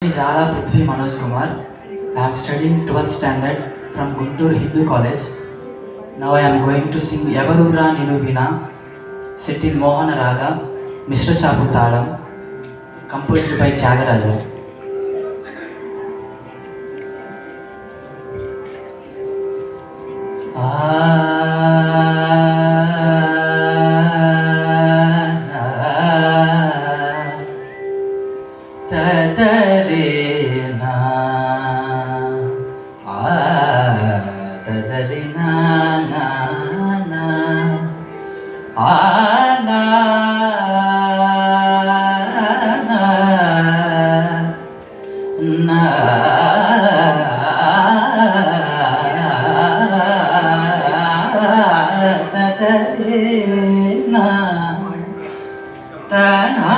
Is Zara Prithvi Manoj Kumar. I am studying 12th standard from Guntur Hindu College. Now I am going to sing Yavarura Ninuvina, set in Mohana Raga, Mr. Chaputalam, composed by Tyagaraja. Tadarina, tadarina, na na, na na, tadarina, ta-na.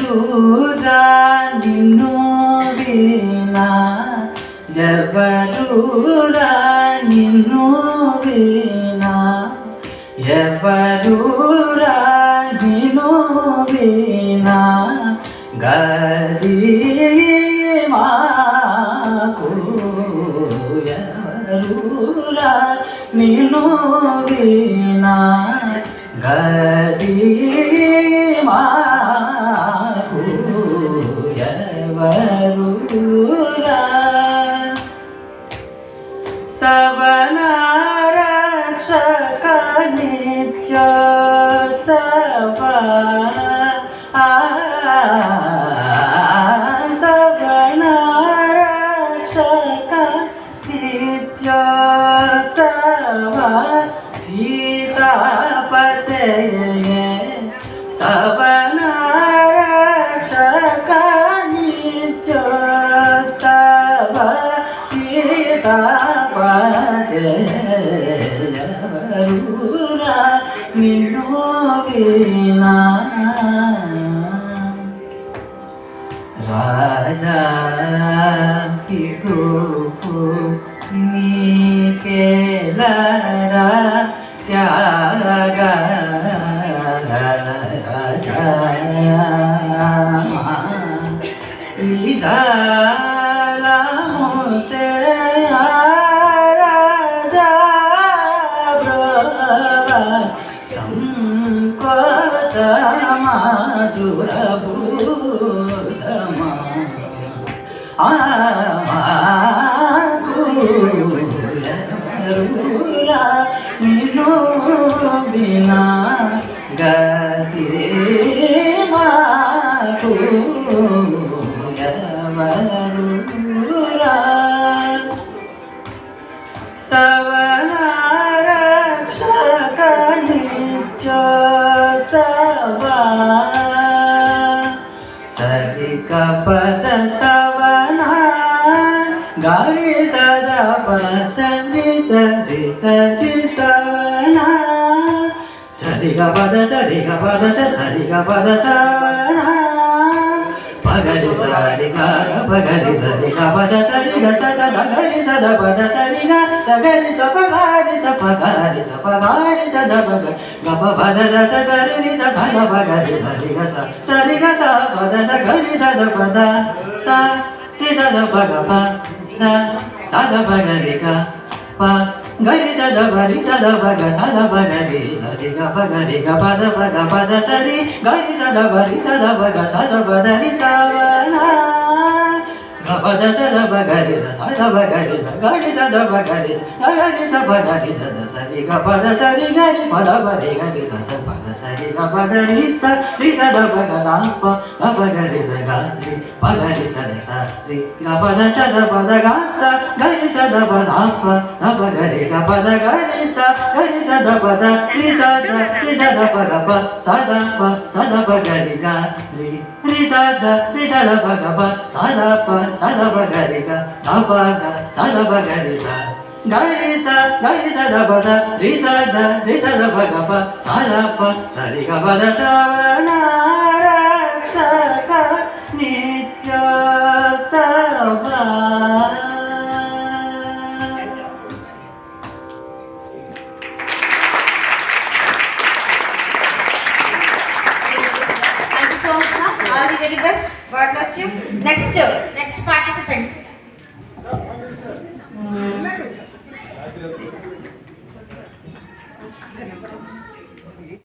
Yavarura Ninuvina, Yavarura Ninuvina, Yavarura Ninuvina, Garimaku Yavarura Ninuvina, Garimaku Yavarura Savana Rakshaka Nityotsava Savana Rakshaka Nityotsava Sitapateye Savana Rakshaka Nityotsava Sitapateye Yavarura Ninuvina Raja Kikupu Nikelara Tyaga Raja Ijala Muse Raja Brava Sankotama Surabhutama Yavarura Ninuvina Garimaku Yavarura Savana Rakshaka Nityotsava Sarika Pada Savana Gari Sada Pasandita Rita Savana Sarika Pada Savana పగరి సరి గ పగరి సరి గ పద సరి గ స స the గరి స ద పద సరి గ ద గరి స పగరి స పగరి స పగరి స ద పగ గ ప పద ద స సరి ని స స ద పగరి సరి గ స పద స గరి స ద పద స రి స ద పగ ప ద స ద పగరి గ ప గరి స ద పరి స ద పగ స ద పగరి సరి గ పగరి గ పద పగ పద సరి గరి స ద పరి స ద పగ స ద పద రి స వ న గ పద స ద పగరి స ద పగరి స గరి స ద పగరి స గరి స పగరి స ద సరి గ పద సరి గరి పద పరి గరి ద స పద సరి గ పద రి స ద పగ ద ప గ పగరి స గరి పగరి స ద స రి గ పద స ద పద గ స గరి స ద పద ప ద పగరి గ పద గరి స ద పద రి స ద పగ ప స ద పగరి గ రి స ద పగ ప స ద పగరి గ ద పగ స ద పగరి స గరి స ద పద రి స ద పగ ప స ద ప సరి గ పద స వ న రక్షక నిత్య సభా Thank you so much, ma'am. All the very best. God bless you. Next participant.